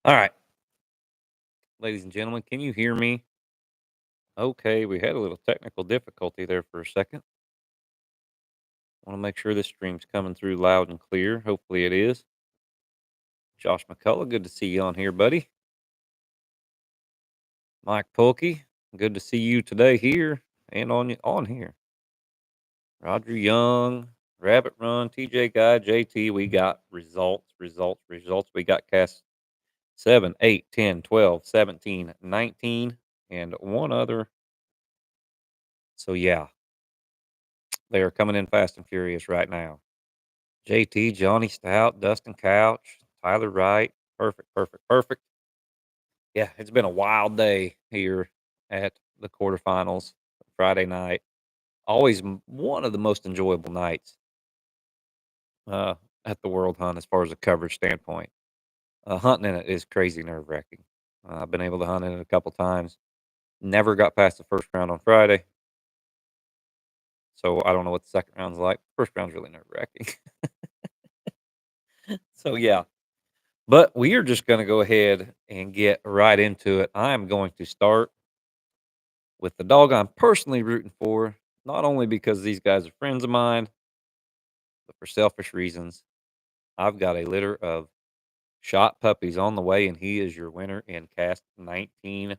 All right, ladies and gentlemen, can you hear me? Okay, we had a little technical difficulty there for a second. Want to make sure this stream's coming through loud and clear. Hopefully it is. Josh McCullough, good to see you on here, buddy. Mike Pulkey, good to see you today here and on here. Roger Young, Rabbit Run, TJ Guy, JT. We got results. We got cast 7, 8, 10, 12, 17, 19, and one other. So yeah, they are coming in fast and furious right now. JT, Johnny Stout, Dustin Couch, Tyler Wright. Perfect. Yeah, it's been a wild day here at the quarterfinals Friday night. Always one of the most enjoyable nights uh, at the World Hunt as far as a coverage standpoint. Hunting in it is crazy nerve wracking. I've been able to hunt in it a couple times. Never got past the first round on Friday. So I don't know what the second round's like. First round's really nerve wracking. So yeah, but we are just going to go ahead and get right into it. I'm going to start with the dog I'm personally rooting for, not only because these guys are friends of mine, but for selfish reasons. I've got a litter of shot puppies on the way, and he is your winner in cast 19.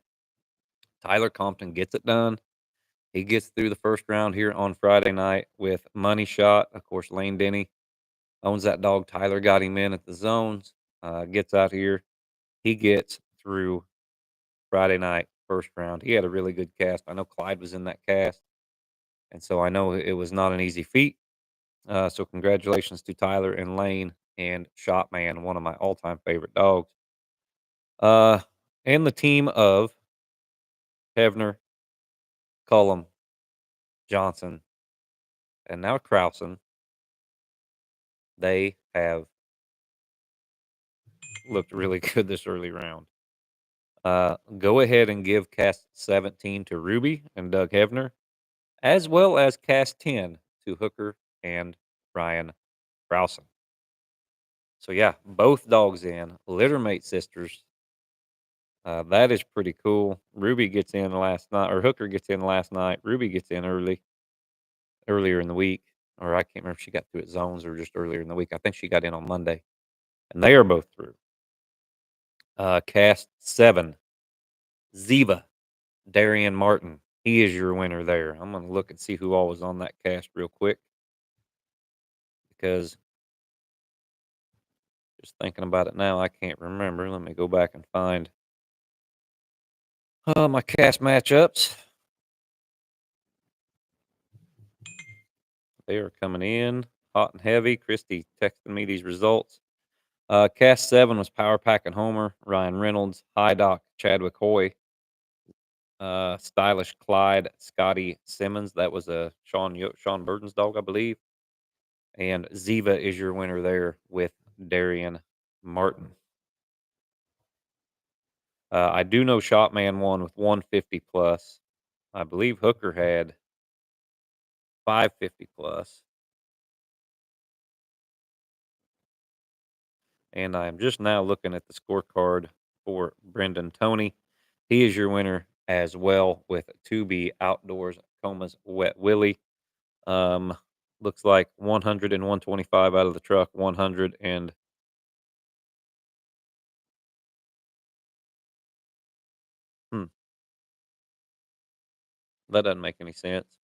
Tyler Compton gets it done. He gets through the first round here on Friday night with money shot. Of course, Lane Denny owns that dog. Tyler got him in at the zones, gets out here. He gets through Friday night, first round. He had a really good cast. I know Clyde was in that cast, and so I know it was not an easy feat. So congratulations to Tyler and Lane and Shotman, one of my all-time favorite dogs. Uh, and the team of Hevner, Cullum, Johnson, and now Krausen. They have looked really good this early round. Go ahead and give cast 17 to Ruby and Doug Hevner, as well as cast 10 to Hooker and Ryan Krausen. So yeah, both dogs in, littermate sisters. That is pretty cool. Ruby gets in last night, or Hooker gets in last night. Ruby gets in earlier in the week, or I can't remember if she got through at zones or just earlier in the week. I think she got in on Monday, and they are both through. Cast 7, Ziva, Darian Martin. He is your winner there. I'm going to look and see who all was on that cast real quick, because just thinking about it now, I can't remember. Let me go back and find my cast matchups. They are coming in hot and heavy. Christy texting me these results. Cast 7 was Power Pack and Homer, Ryan Reynolds, High Doc, Chadwick Hoy, Stylish Clyde, Scotty Simmons. That was a Sean Burton's dog, I believe. And Ziva is your winner there with Darian Martin. I do know Shotman won with 150 plus. I believe Hooker had 550 plus. And I'm just now looking at the scorecard for Brendan Toney. He is your winner as well with 2B Outdoors Coma's Wet Willie. Looks like 100 and 125 out of the truck, 100 and that doesn't make any sense.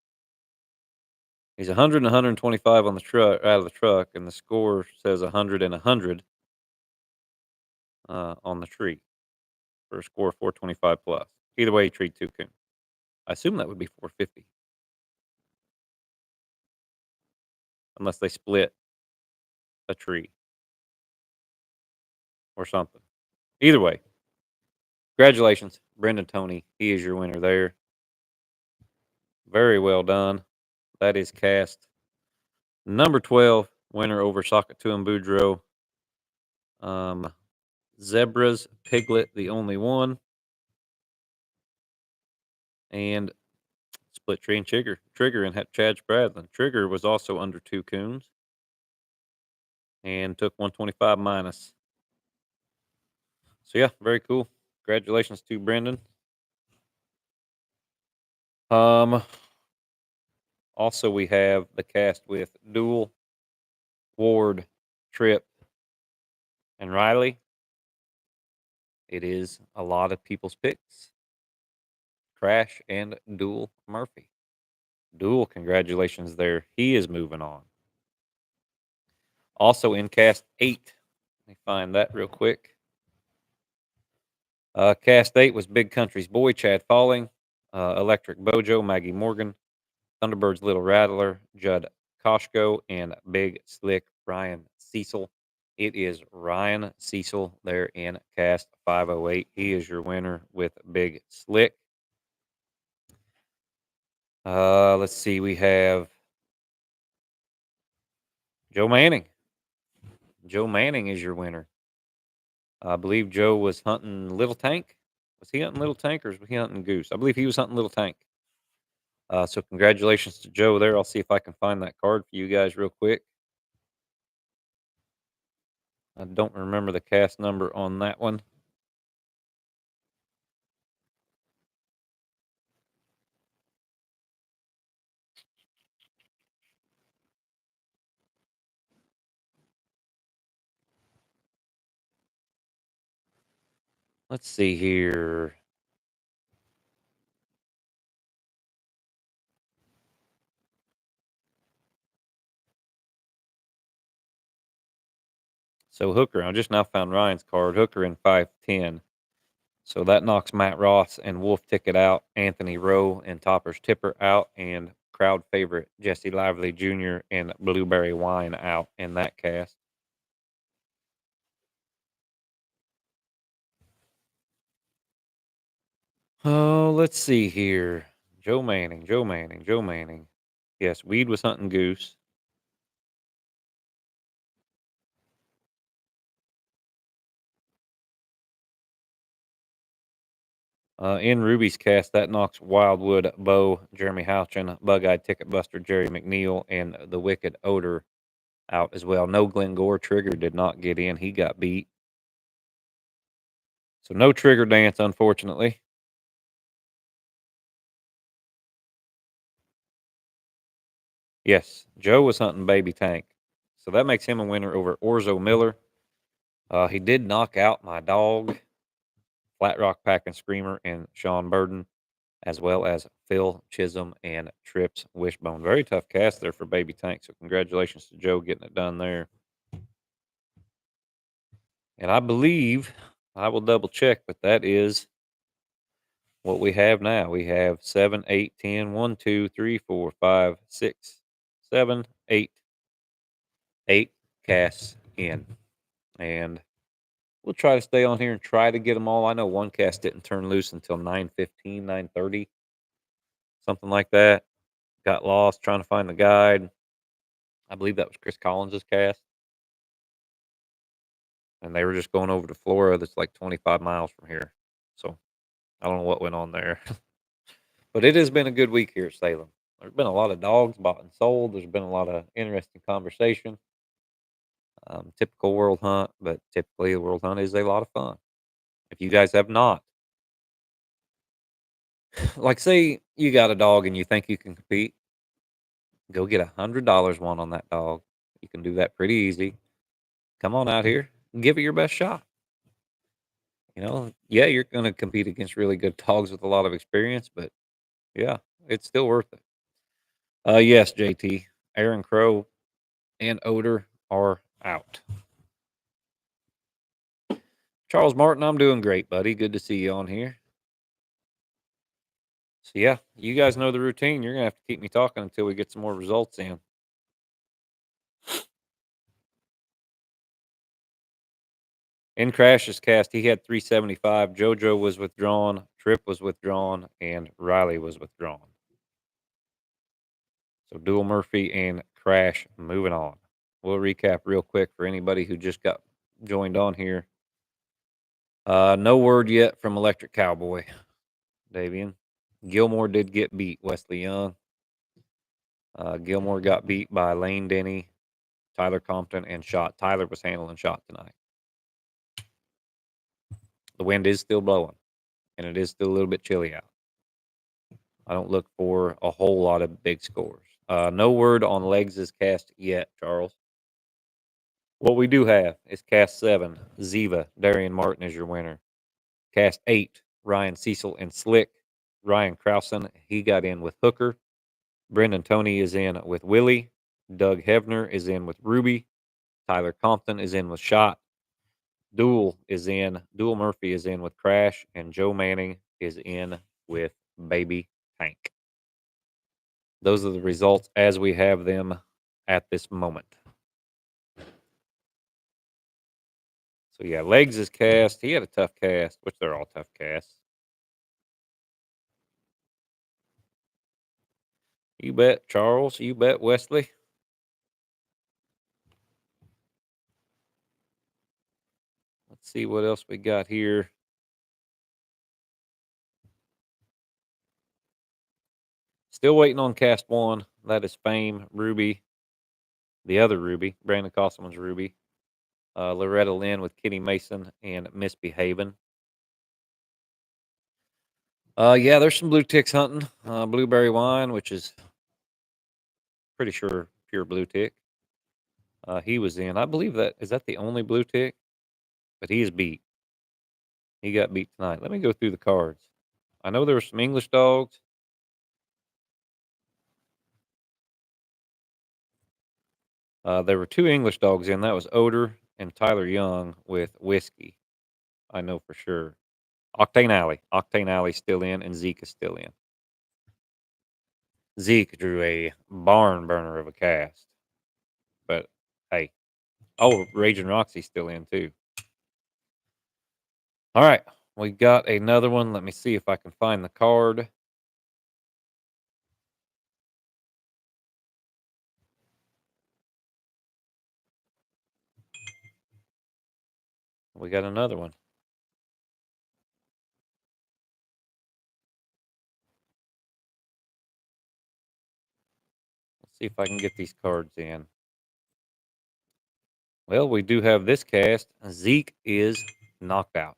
He's 100 and 125 on the truck out of the truck, and the score says 100 and 100 on the tree for a score of 425 plus. Either way, he treed two coon. I assume that would be 450, unless they split a tree or something. Either way, congratulations, Brendan Toney. He is your winner there. Very well done. That is cast number 12, winner over Sakatu and Boudreaux. Zebras, Piglet, the only one. And Split Tree and Trigger and Chad Spradlin. Trigger was also under two coons and took 125 minus. So yeah, very cool. Congratulations to Brendan. Um, Also we have the cast with Duel, Ward, Tripp, and Riley. It is a lot of people's picks. Crash and Duel Murphy. Duel, congratulations there. He is moving on. Also in cast 8. Let me find that real quick. Cast 8 was Big Country's Boy, Chad Falling, Electric Bojo, Maggie Morgan, Thunderbird's Little Rattler, Judd Koshko, and Big Slick Ryan Cecil. It is Ryan Cecil there in cast 508. He is your winner with Big Slick. Let's see. We have Joe Manning. Joe Manning is your winner. I believe Joe was hunting Little Tank. Was he hunting Little Tank or was he hunting Goose? I believe he was hunting Little Tank. So congratulations to Joe there. I'll see if I can find that card for you guys real quick. I don't remember the cast number on that one. Let's see here. So Hooker, I just now found Ryan's card. Hooker in 510. So that knocks Matt Ross and Wolf Ticket out, Anthony Rowe and Topper's Tipper out, and crowd favorite Jesse Lively Jr. and Blueberry Wine out in that cast. Oh, let's see here. Joe Manning, Joe Manning, Joe Manning. Yes, Weed was hunting Goose. In Ruby's cast, that knocks Wildwood, Bo, Jeremy Houchin, Bug Eyed Ticket Buster, Jerry McNeil, and the Wicked Odor out as well. No Glenn Trigger did not get in. He got beat. So no Trigger Dance, unfortunately. Yes, Joe was hunting Baby Tank. So that makes him a winner over Orzo Miller. He did knock out my dog, Flat Rock Packing Screamer, and Sean Burden, as well as Phil Chisholm and Trips Wishbone. Very tough cast there for Baby Tank. So congratulations to Joe getting it done there. And I believe I will double check, but that is what we have now. We have 7, 8, 10, 1, 2, 3, 4, 5, 6, 7, 8 casts in. And we'll try to stay on here and try to get them all. I know one cast didn't turn loose until 9:15, 9:30, something like that. Got lost trying to find the guide. I believe that was Chris Collins's cast. And they were just going over to Florida that's like 25 miles from here. So I don't know what went on there. But it has been a good week here at Salem. There's been a lot of dogs bought and sold. There's been a lot of interesting conversation. Typical world hunt, but typically the world hunt is a lot of fun. If you guys have not, like, say you got a dog and you think you can compete, go get $100 one on that dog. You can do that pretty easy. Come on out here and give it your best shot. Yeah, you're going to compete against really good dogs with a lot of experience, but yeah, it's still worth it. Yes, JT, Aaron Crow and Odor are out. Charles Martin, I'm doing great, buddy. Good to see you on here. So yeah, you guys know the routine. You're gonna have to keep me talking until we get some more results in. In Crash's cast, he had 375. JoJo was withdrawn, Trip was withdrawn, and Riley was withdrawn. So Dual Murphy and Crash moving on. We'll recap real quick for anybody who just got joined on here. No word yet from Electric Cowboy, Davian. Gilmore did get beat, Wesley Young. Gilmore got beat by Lane Denny, Tyler Compton, and Shot. Tyler was handling Shot tonight. The wind is still blowing, and it is still a little bit chilly out. I don't look for a whole lot of big scores. No word on legs is cast yet, Charles. What we do have is cast 7, Ziva, Darian Martin is your winner. Cast 8, Ryan Cecil and Slick. Ryan Krausen, he got in with Hooker. Brendan Tony is in with Willie. Doug Hevner is in with Ruby. Tyler Compton is in with Shot. Dual Murphy is in with Crash. And Joe Manning is in with Baby Tank. Those are the results as we have them at this moment. So yeah, Legs is cast. He had a tough cast, which they're all tough casts. You bet, Charles. You bet, Wesley. Let's see what else we got here. Still waiting on cast 1. That is Fame, Ruby, the other Ruby, Brandon Costleman's Ruby, Loretta Lynn with Kenny Mason and Misbehaving. Yeah, there's some blue ticks hunting. Blueberry Wine, which is pretty sure pure blue tick. He was in. I believe that is that the only blue tick, but he is beat. He got beat tonight. Let me go through the cards. I know there were some English dogs. There were 2 English dogs in. That was Odor and Tyler Young with Whiskey. I know for sure. Octane Alley. Octane Alley's still in, and Zeke is still in. Zeke drew a barn burner of a cast. But hey. Oh, Raging Roxy's still in too. All right. We got another one. Let me see if I can find the card. We got another one. Let's see if I can get these cards in. Well, we do have this cast. Zeke is knocked out.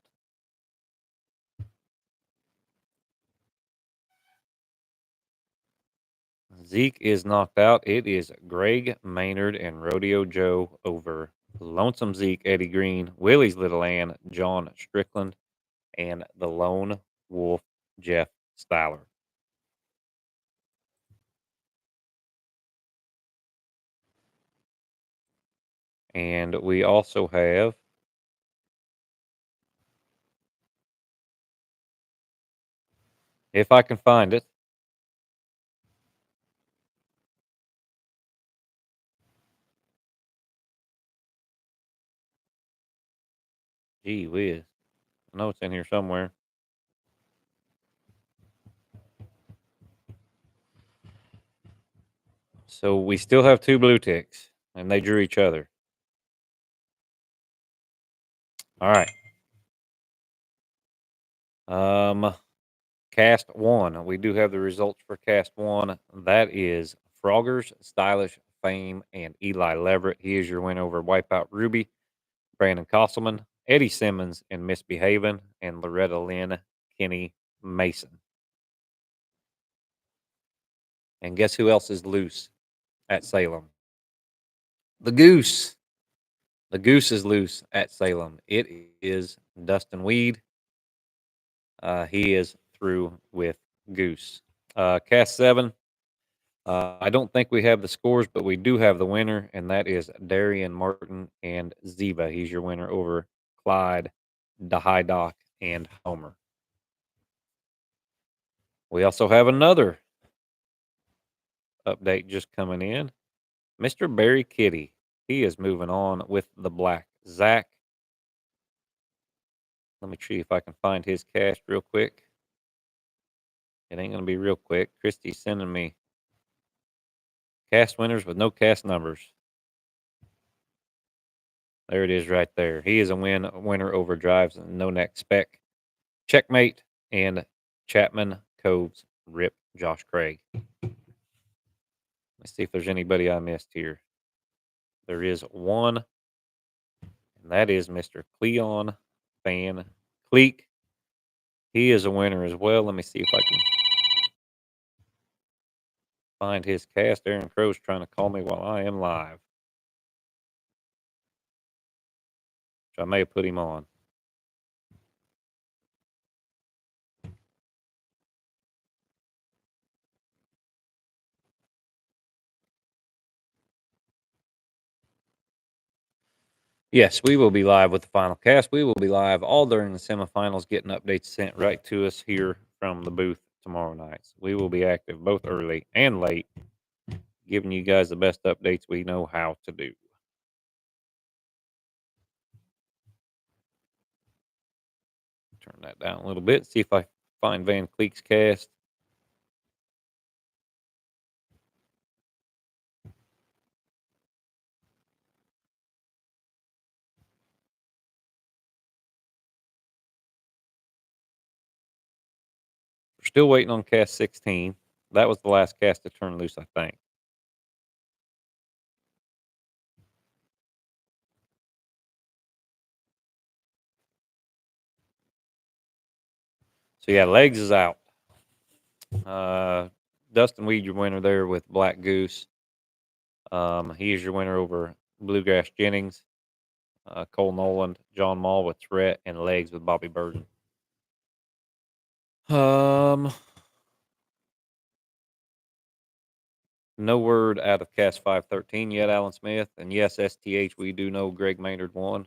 Zeke is knocked out. It is Greg Maynard and Rodeo Joe over Lonesome Zeke, Eddie Green, Willie's Little Ann, John Strickland, and the Lone Wolf, Jeff Styler. And we also have if I can find it. Gee whiz. I know it's in here somewhere. So we still have 2 blue ticks, and they drew each other. All right. Cast 1. We do have the results for cast 1. That is Froggers, Stylish, Fame, and Eli Leverett. He is your win over Wipeout Ruby, Brandon Costleman, Eddie Simmons, and Misbehaving, and Loretta Lynn, Kenny Mason. And guess who else is loose at Salem? The Goose. The Goose is loose at Salem. It is Dustin Weed. He is through with Goose. Cast 7. I don't think we have the scores, but we do have the winner, and that is Darian Martin and Ziva. He's your winner over Clyde, Dahai Doc, and Homer. We also have another update just coming in. Mr. Barry Kitty. He is moving on with the Black Zach. Let me see if I can find his cast real quick. It ain't going to be real quick. Christy's sending me cast winners with no cast numbers. There it is right there. He is a winner over Drives and No Neck Spec. Checkmate and Chapman Coves Rip Josh Craig. Let's see if there's anybody I missed here. There is one, and that is Mr. Cleon Van Cleek, he is a winner as well. Let me see if I can find his cast. Aaron Crow's trying to call me while I am live, which I may have put him on. Yes, we will be live with the final cast. We will be live all during the semifinals, getting updates sent right to us here from the booth tomorrow night. So we will be active both early and late, giving you guys the best updates we know how to do. Turn that down a little bit, see if I find Van Cleek's cast. We're still waiting on cast 16. That was the last cast to turn loose, I think. So yeah, Legs is out. Dustin Weed, your winner there with Black Goose. He is your winner over Bluegrass Jennings, Cole Noland, John Mall with Threat, and Legs with Bobby Burden. No word out of Cast 513 yet, Alan Smith. And yes, STH, we do know Greg Maynard won.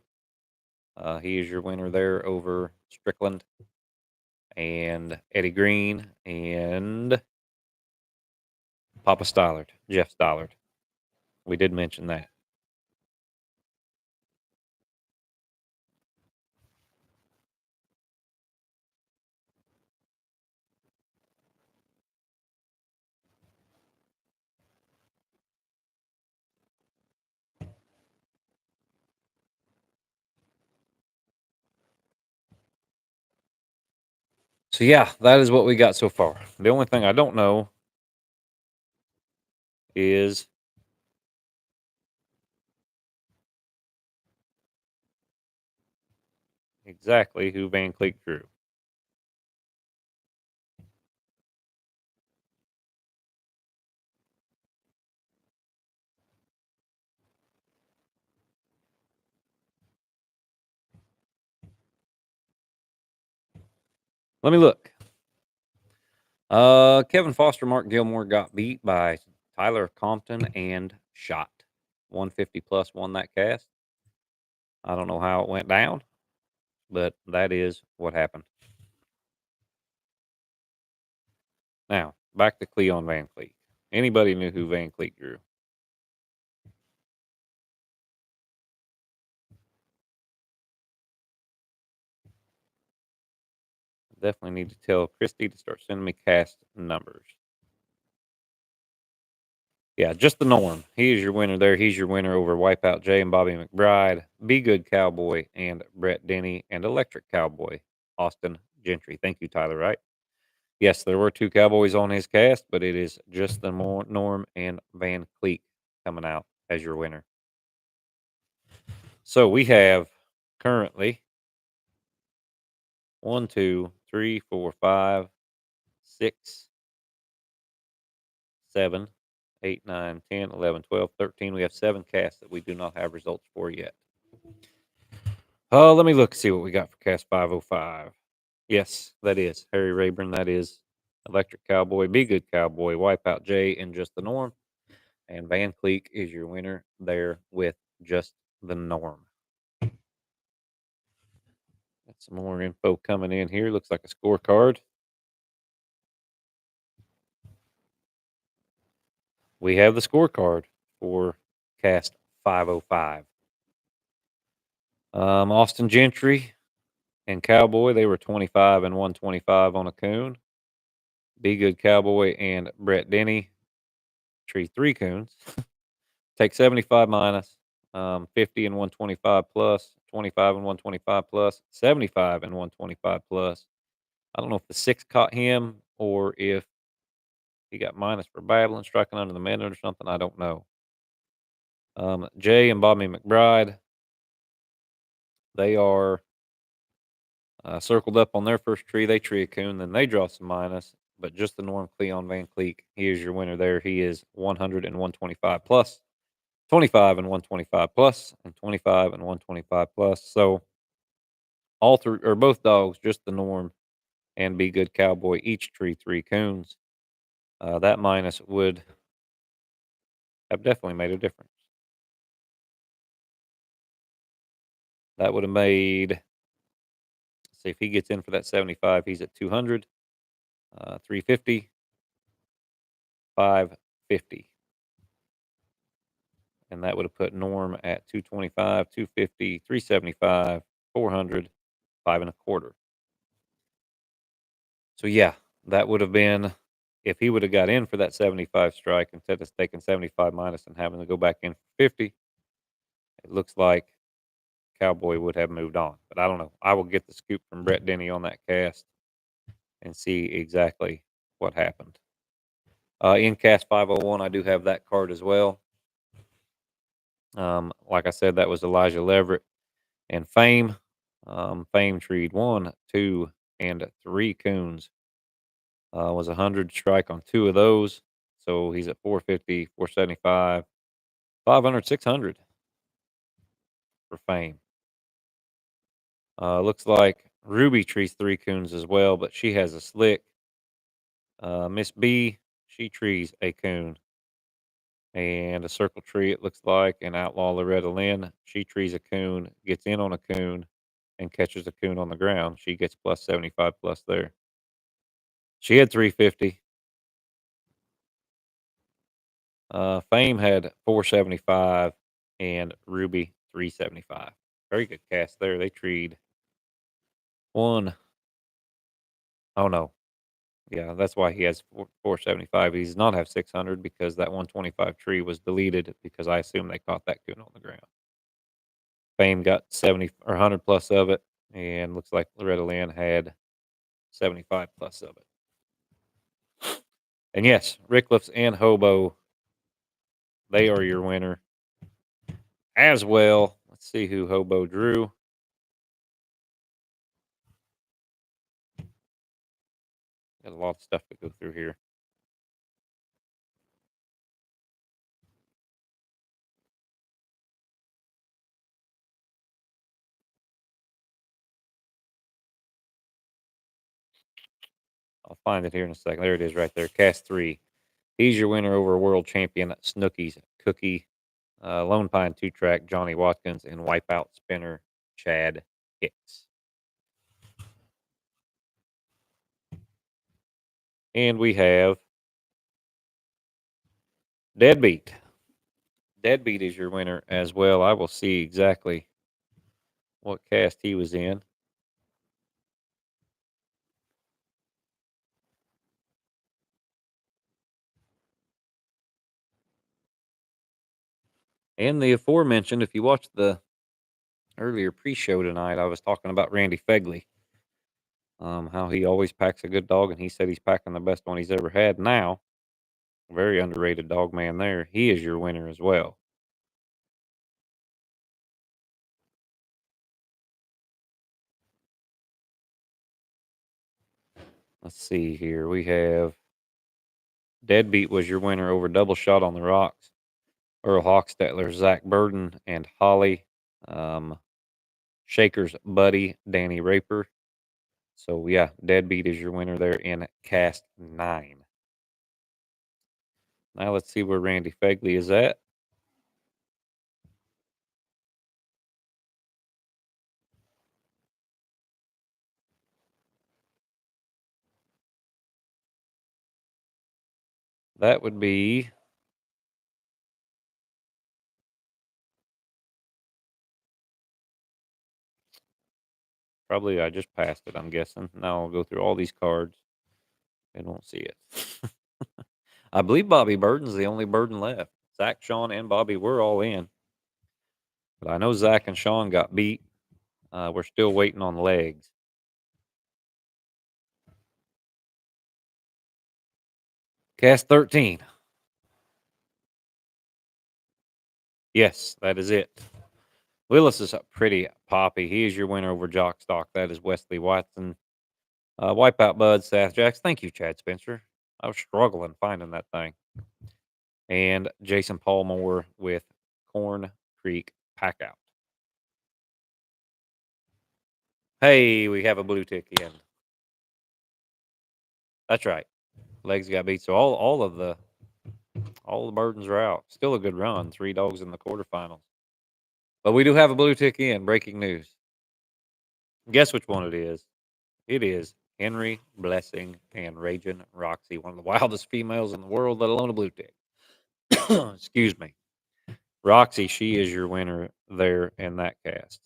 He is your winner there over Strickland and Eddie Green and Papa Stallard, Jeff Stallard. We did mention that. So yeah, that is what we got so far. The only thing I don't know is exactly who Van Cleek drew. Let me look. Kevin Foster, Mark Gilmore got beat by Tyler Compton and Shot. 150 plus won that cast. I don't know how it went down, but that is what happened. Now, back to Cleon Van Cleek. Anybody knew who Van Cleek drew? Definitely need to tell Christy to start sending me cast numbers. Yeah, just the norm. He is your winner there. He's your winner over Wipeout Jay and Bobby McBride, Be Good Cowboy and Brett Denny, and Electric Cowboy, Austin Gentry. Thank you, Tyler Wright. Yes, there were two Cowboys on his cast, but it is just the Norm and Van Cleek coming out as your winner. So we have currently 1, 2, 3, 4, 5, 6, 7, 8, 9, 10, 11, 12, 13. We have 7 casts that we do not have results for yet. Let me look, see what we got for cast 505. Yes, that is Harry Rayburn. That is Electric Cowboy, Be Good Cowboy, Wipeout Jay, and Just the Norm. And Van Cleek is your winner there with Just the Norm. Got some more info coming in here. Looks like a scorecard. We have the scorecard for cast 505. Austin Gentry and Cowboy, they were 25 and 125 on a coon. Be Good Cowboy and Brett Denny, tree 3 coons. Take 75 minus, 50 and 125 plus, 25 and 125 plus, 75 and 125 plus. I don't know if the 6 caught him or if he got minus for babbling, striking under the minute or something. I don't know. Jay and Bobby McBride, they are Circled up on their first tree, they tree a coon, then they draw some minus. But just the norm Cleon Van Cleek, he is your winner there. He is 100 and 125 plus, 25 and 125 plus, and 25 and 125 plus. So all three or both dogs, just the norm and Be Good Cowboy, each tree three coons. That minus would have definitely made a difference. That would have made, see if he gets in for that 75, he's at 200, 350, 550. And that would have put Norm at 225, 250, 375, 400, five and a quarter. So yeah, that would have been if he would have got in for that 75 strike instead of taking 75 minus and having to go back in for 50. It looks like Cowboy would have moved on, but I don't know. I will get the scoop from Brett Denny on that cast and see exactly what happened. In cast 501, I do have that card as well. Like I said, that was Elijah Leverett and Fame. Fame treed 1, 2, and 3 coons. Was 100 strike on 2 of those. So he's at 450, 475, 500, 600 for Fame. Looks like Ruby trees 3 coons as well, but she has a slick. Miss B, she trees a coon and a circle tree, it looks like, and Outlaw Loretta Lynn. She trees a coon, gets in on a coon, and catches a coon on the ground. She gets plus 75 plus there. She had 350. Fame had 475 and Ruby 375. Very good cast there. They treed one. Oh no. Yeah, that's why he has 475. He does not have 600 because that 125 tree was deleted because I assume they caught that coon on the ground. Fame got 70 or 100 plus of it, and looks like Loretta Lynn had 75 plus of it. And yes, Rickliffs and Hobo, they are your winner as well. Let's see who Hobo drew. Got a lot of stuff to go through here. I'll find it here in a second. There it is right there. Cast 3. He's your winner over world champion Snookies Cookie, Lone Pine 2-track Johnny Watkins, and Wipeout spinner Chad Hicks. And we have Deadbeat. Deadbeat is your winner as well. I will see exactly what cast he was in. And the aforementioned, if you watched the earlier pre-show tonight, I was talking about Randy Fegley, how he always packs a good dog, and he said he's packing the best one he's ever had now. Very underrated dog man there. He is your winner as well. Let's see here. We have Deadbeat was your winner over Double Shot on the Rocks. Earl Hochstetler, Zach Burden, and Holly. Um, Shaker's buddy, Danny Raper. So, yeah, Deadbeat is your winner there in Cast 9. Now let's see where Randy Fegley is at. That would be probably I just passed it, I'm guessing. Now I'll go through all these cards and won't see it. I believe Bobby Burden's the only Burden left. Zach, Sean, and Bobby were all in. But I know Zach and Sean got beat. We're still waiting on legs. Cast 13. Yes, that is it. Willis is a pretty poppy. He is your winner over Jock Stock. That is Wesley Watson. Wipeout Bud, Seth Jacks. Thank you, Chad Spencer. I was struggling finding that thing. And Jason Paul with Corn Creek Packout. Hey, we have a blue tick in. That's right. Legs got beat. So all the burdens are out. Still a good run. 3 dogs in the quarterfinals. But we do have a blue tick in. Breaking news. Guess which one it is? It is Henry, Blessing, and Raging Roxy, one of the wildest females in the world, let alone a blue tick. Excuse me. Roxy, she is your winner there in that cast.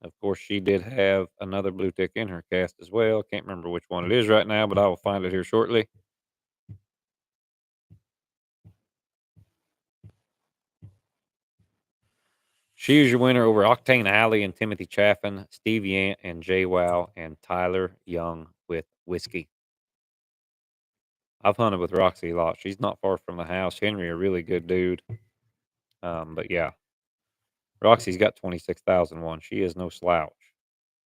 Of course, she did have another blue tick in her cast as well. Can't remember which one it is right now, but I will find it here shortly. She is your winner over Octane Alley and Timothy Chaffin, Steve Yant and Jay Wow, and Tyler Young with Whiskey. I've hunted with Roxy a lot. She's not far from the house. Henry, a really good dude. But yeah, Roxy's got 26,001. She is no slouch.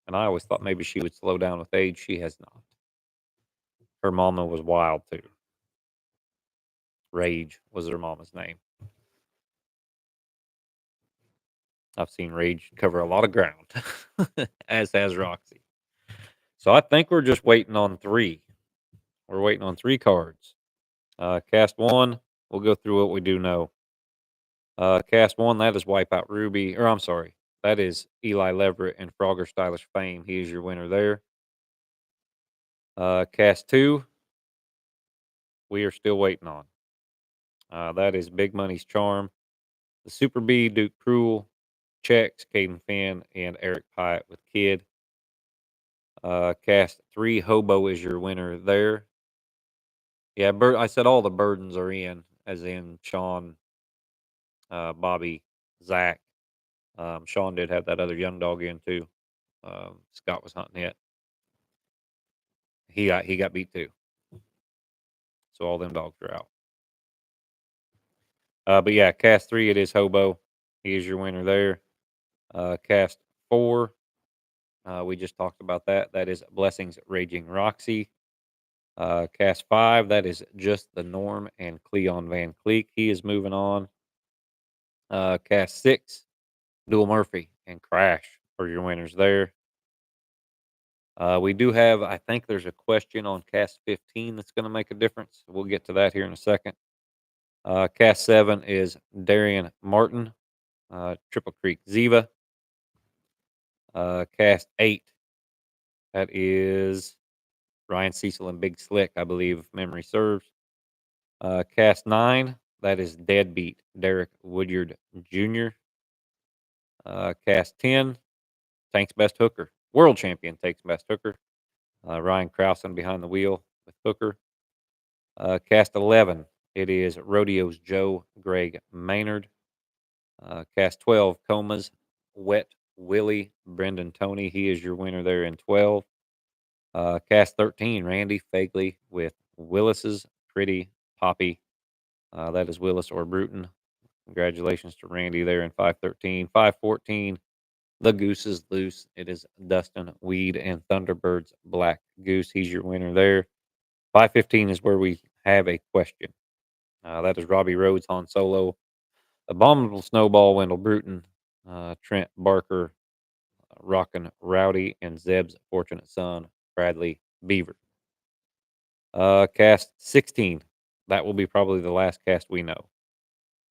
And I always thought maybe she would slow down with age. She has not. Her mama was wild too. Rage was her mama's name. I've seen Rage cover a lot of ground, as has Roxy. So I think we're just waiting on 3. We're waiting on 3 cards. Cast 1, we'll go through what we do know. Cast 1, that is Wipeout Ruby, or I'm sorry, that is Eli Leverett and Frogger Stylish Fame. He is your winner there. Cast 2, we are still waiting on. That is Big Money's Charm, the Super B, Duke Cruel, Chex, Caden Finn, and Eric Pyatt with Kid. Cast 3, Hobo is your winner there. Yeah, I said all the burdens are in, as in Sean, Bobby, Zach. Sean did have that other young dog in too. Scott was hunting it. He got beat too. So all them dogs are out. But yeah, cast 3, it is Hobo. He is your winner there. Cast 4, we just talked about that. That is Blessings Raging Roxy. Cast 5, that is Just the Norm and Cleon Van Cleek. He is moving on. Cast 6, Dual Murphy and Crash are your winners there. We do have, I think there's a question on cast 15 that's going to make a difference. We'll get to that here in a second. Cast 7 is Darian Martin, Triple Creek Ziva. Cast 8, that is Ryan Cecil and Big Slick, I believe, if memory serves. Cast 9, that is Deadbeat, Derek Woodyard Jr. Cast 10, Tank's Best Hooker, World Champion Tank's Best Hooker, Ryan Krausen behind the wheel with Hooker. Cast 11, it is Rodeo's Joe Greg Maynard. Cast 12, Coma's Wet Willie Brendan Tony. He is your winner there in 12. Cast 13, Randy Fagley with Willis's Pretty Poppy. That is Willis or Bruton. Congratulations to Randy there in 513. 514, The Goose is Loose. It is Dustin Weed and Thunderbird's Black Goose. He's your winner there. 515 is where we have a question. That is Robbie Rhodes, Han Solo, Abominable Snowball, Wendell Bruton, Trent Barker, Rockin' Rowdy, and Zeb's Fortunate Son, Bradley Beaver. Cast 16. That will be probably the last cast we know.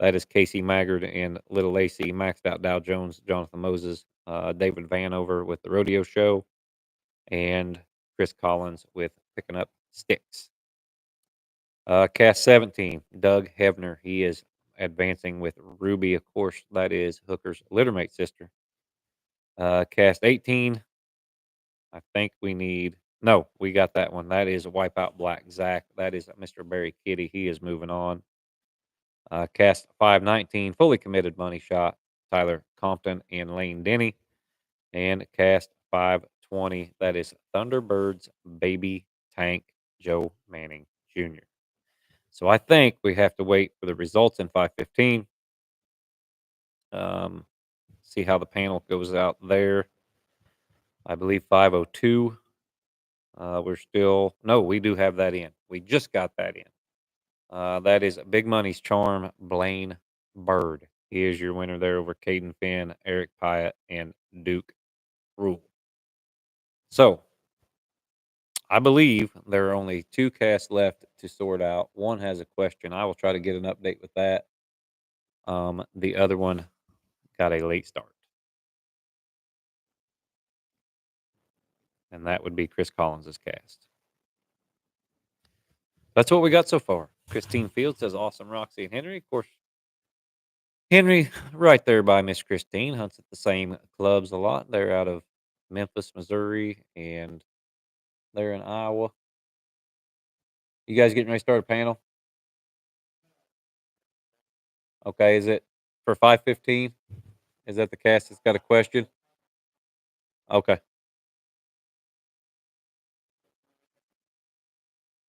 That is Casey Maggard and Little Lacey, Maxed Out Dow Jones, Jonathan Moses, David Vanover with the Rodeo Show, and Chris Collins with Picking Up Sticks. Cast 17, Doug Hebner. He is advancing with Ruby, of course. That is Hooker's littermate sister. Cast 18, I think we need. No, we got that one. That is Wipeout Black Zach. That is Mr. Barry Kitty. He is moving on. Cast 519, fully committed money shot, Tyler Compton and Lane Denny. And cast 520, that is Thunderbird's Baby Tank, Joe Manning Jr. So I think we have to wait for the results in 515. See how the panel goes out there. I believe 502. We're still no, we do have that in. We just got that in. That is Big Money's Charm Blaine Bird. He is your winner there over Caden Finn, Eric Pyatt, and Duke Rule. So I believe there are only two casts left to sort out. One has a question. I will try to get an update with that. The other one got a late start, and that would be Chris Collins's cast. That's what we got so far. Christine Fields says, "Awesome, Roxy and Henry." Of course, Henry, right there by Miss Christine, hunts at the same clubs a lot. They're out of Memphis, Missouri, and they're in Iowa. You guys getting ready to start a panel? Okay, is it for 5:15? Is that the cast that's got a question? Okay.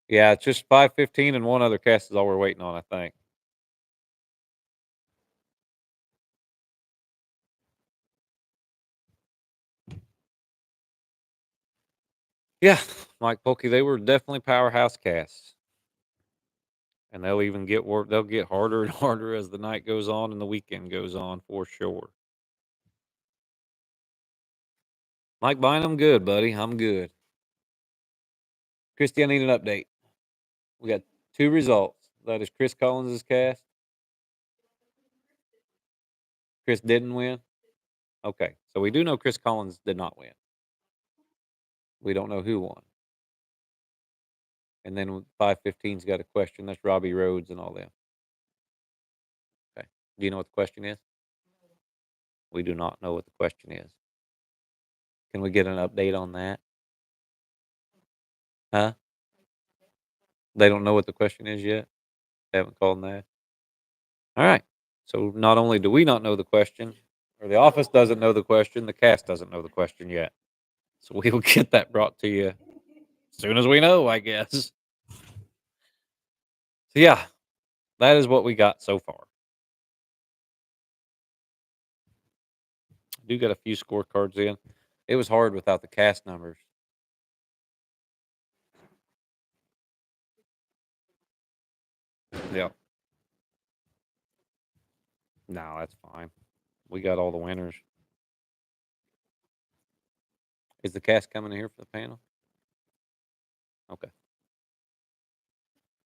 Yeah, it's just 5:15 and one other cast is all we're waiting on, I think. Yeah, Mike Polkey, they were definitely powerhouse casts. And they'll even get work they'll get harder and harder as the night goes on and the weekend goes on for sure. Mike Bynum, good, buddy. I'm good. Christy, I need an update. We got two results. That is Chris Collins's cast. Chris didn't win. Okay. So we do know Chris Collins did not win. We don't know who won. And then 5:15's got a question. That's Robbie Rhodes and all them. Okay. Do you know what the question is? We do not know what the question is. Can we get an update on that? Huh? They don't know what the question is yet. They haven't called and asked. All right. So not only do we not know the question, or the office doesn't know the question, the cast doesn't know the question yet. So we will get that brought to you as soon as we know, I guess. So yeah, that is what we got so far. Do got a few scorecards in. It was hard without the cast numbers. Yeah. No, that's fine. We got all the winners. Is the cast coming in here for the panel? Okay.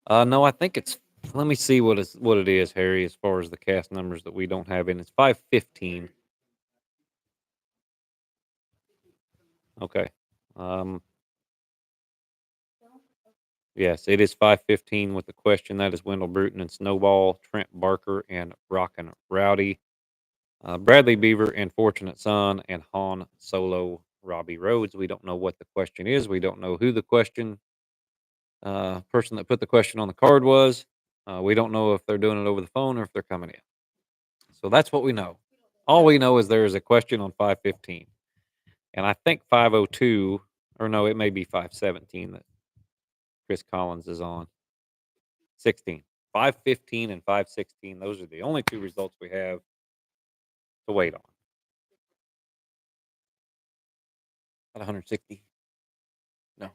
No, I think it's. Let me see what it is, Harry. As far as the cast numbers that we don't have in, it's 5:15. Okay. Um. Yes, it is 5:15 with the question. That is Wendell Bruton and Snowball, Trent Barker and Rockin' Rowdy, Bradley Beaver and Fortunate Son, and Han Solo Robbie Rhodes. We don't know what the question is. We don't know who the question person that put the question on the card was. We don't know if they're doing it over the phone or if they're coming in. So that's what we know. All we know is there is a question on 5:15, and I think 5:02, or no, it may be 5:17 that Chris Collins is on. 16, 5:15 and 5:16. Those are the only two results we have to wait on. At 160, no,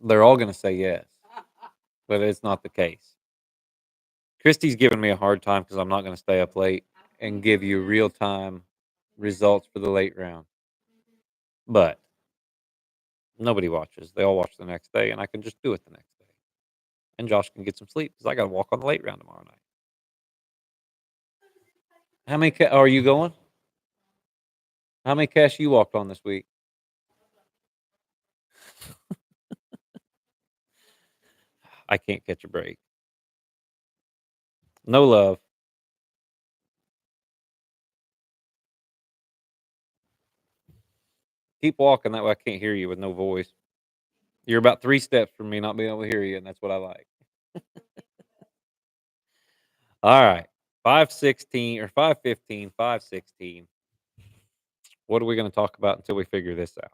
they're all going to say yes, but it's not the case. Christy's giving me a hard time because I'm not going to stay up late and give you real time results for the late round. But nobody watches. They all watch the next day, and I can just do it the next day. And Josh can get some sleep because I got to walk on the late round tomorrow night. How many are you going? How many cash you walked on this week? I can't catch a break. No love. Keep walking. That way I can't hear you with no voice. You're about 3 steps from me not being able to hear you, and that's what I like. All right. 5:16 or 5:15, 5:16. What are we going to talk about until we figure this out?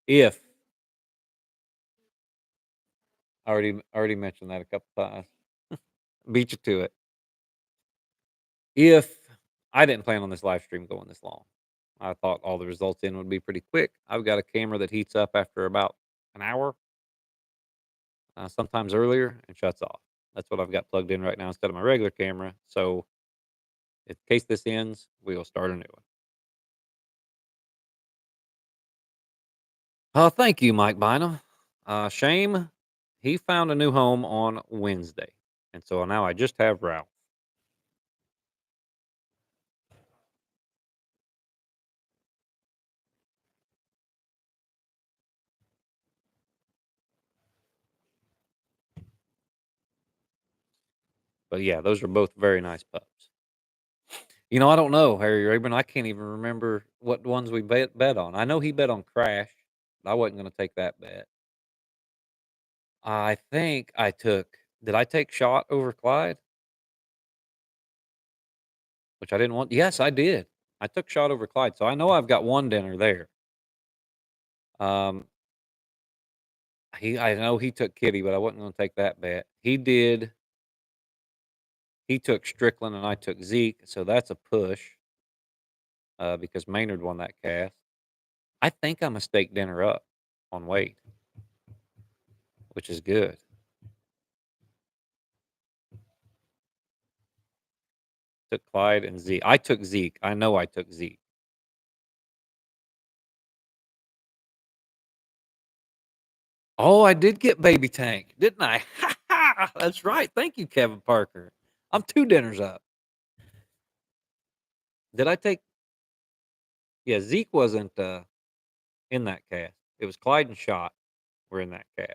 If I already mentioned that a couple times. Beat you to it. If I didn't plan on this live stream going this long, I thought all the results in would be pretty quick. I've got a camera that heats up after about an hour, sometimes earlier, and shuts off. That's what I've got plugged in right now instead of my regular camera. So, in case this ends, we will start a new one. Oh, thank you, Mike Bynum. Shame, he found a new home on Wednesday, and so now I just have Ralph. But yeah, those are both very nice pups. I don't know, Harry Rabin. I can't even remember what ones we bet on. I know he bet on Crash. I wasn't going to take that bet. I think I took. Did I take Shot over Clyde? Which I didn't want. Yes, I did. I took Shot over Clyde, so I know I've got one dinner there. Um, I know he took Kitty, but I wasn't going to take that bet. He did. He took Strickland, and I took Zeke, so that's a push. Because Maynard won that cast. I think I'm a stake dinner up on weight, which is good. Took Clyde and Zeke. I took Zeke. I know I took Zeke. Oh, I did get Baby Tank, didn't I? That's right. Thank you, Kevin Parker. I'm 2 dinners up. Did I take Yeah, Zeke wasn't, in that cast. It was Clyde and Shot were in that cast.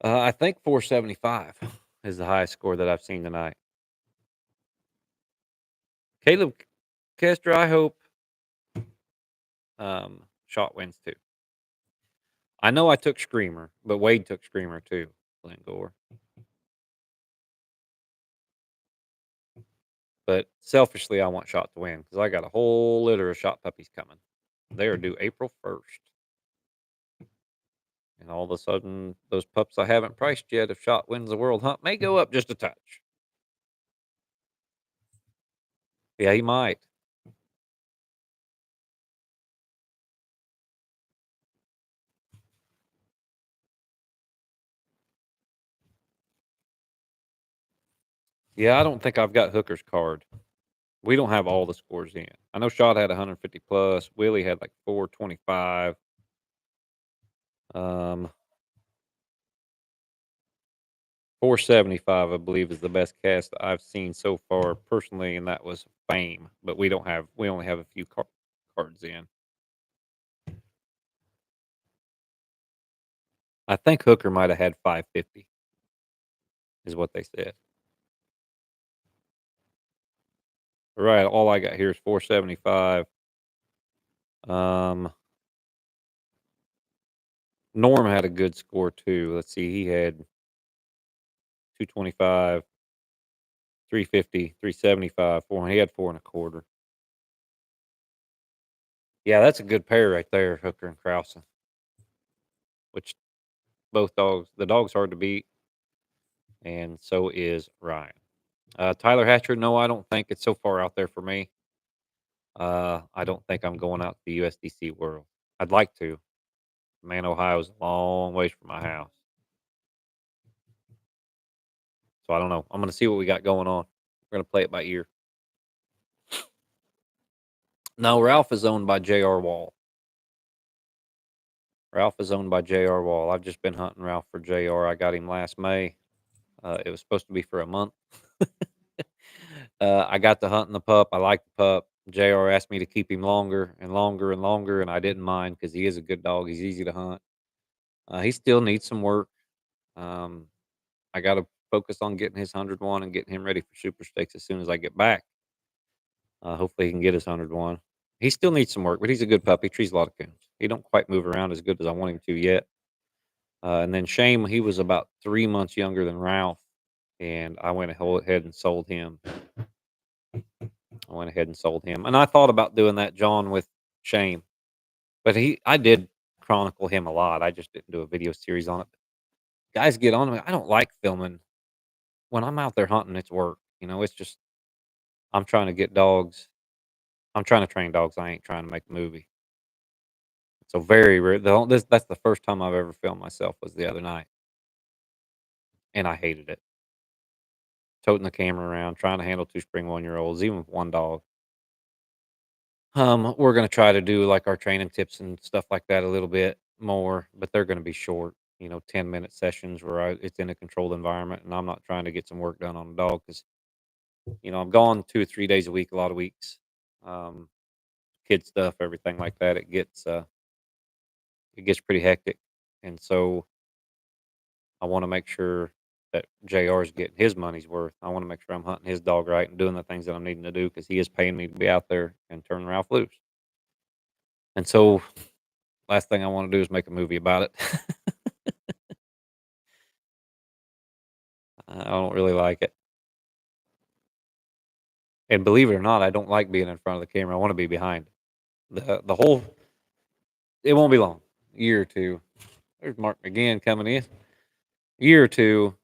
I think 475 is the highest score that I've seen tonight. Caleb Kester, I hope, Shot wins too. I know I took Screamer, but Wade took Screamer too, Glenn Gore. But selfishly, I want Shot to win because I got a whole litter of Shot puppies coming. They are due April 1st. And all of a sudden, those pups I haven't priced yet, if Shot wins the World Hunt, may go up just a touch. Yeah, he might. Yeah, I don't think I've got Hooker's card. We don't have all the scores in. I know Shot had 150 plus. Willie had like 425. Um, 475, I believe, is the best cast I've seen so far personally, and that was Fame. But we only have a few cards in. I think Hooker might have had 550, is what they said. Right, all I got here is 475. Um, Norm had a good score too. Let's see, he had 225, 350, 375, 4. He had 4 and a quarter. Yeah, that's a good pair right there, Hooker and Krause. Which both dogs, the dog's hard to beat, and so is Ryan. Tyler Hatcher, no, I don't think it's so far out there for me. I don't think I'm going out to the USDC World. I'd like to. Man, Ohio's a long ways from my house. So I don't know. I'm going to see what we got going on. We're going to play it by ear. No, Ralph is owned by J.R. Wall. Ralph is owned by J.R. Wall. I've just been hunting Ralph for J.R. I got him last May. It was supposed to be for a month. I got to hunting the pup. I like the pup. JR asked me to keep him longer and longer and longer, and I didn't mind because he is a good dog. He's easy to hunt. He still needs some work. Um, I got to focus on getting his 101 and getting him ready for Super Stakes as soon as I get back. Hopefully, he can get his 101. He still needs some work, but he's a good pup. He trees a lot of coons. He don't quite move around as good as I want him to yet. And then Shame, he was about 3 months younger than Ralph. and I went ahead and sold him. I went ahead and sold him, and I thought about doing that, John, with Shame, but I did chronicle him a lot. I just didn't do a video series on it. Guys get on me. I don't like filming when I'm out there hunting. It's work, It's just I'm trying to get dogs. I'm trying to train dogs. I ain't trying to make a movie. So very rare. That's the first time I've ever filmed myself was the other night, and I hated it. Toting the camera around, trying to handle two spring 1 year olds, even with one dog. We're gonna try to do like our training tips and stuff like that a little bit more, but they're gonna be short, 10-minute sessions where it's in a controlled environment, and I'm not trying to get some work done on the dog because I'm gone 2 or 3 days a week, a lot of weeks. Um, Kid stuff, everything like that. It gets pretty hectic, and so I want to make sure that Jr. is getting his money's worth. I want to make sure I'm hunting his dog right and doing the things that I'm needing to do because he is paying me to be out there and turn Ralph loose. And so, last thing I want to do is make a movie about it. I don't really like it. And believe it or not, I don't like being in front of the camera. I want to be behind. The whole it won't be long. A year or two. There's Mark McGinn coming in. A year or two,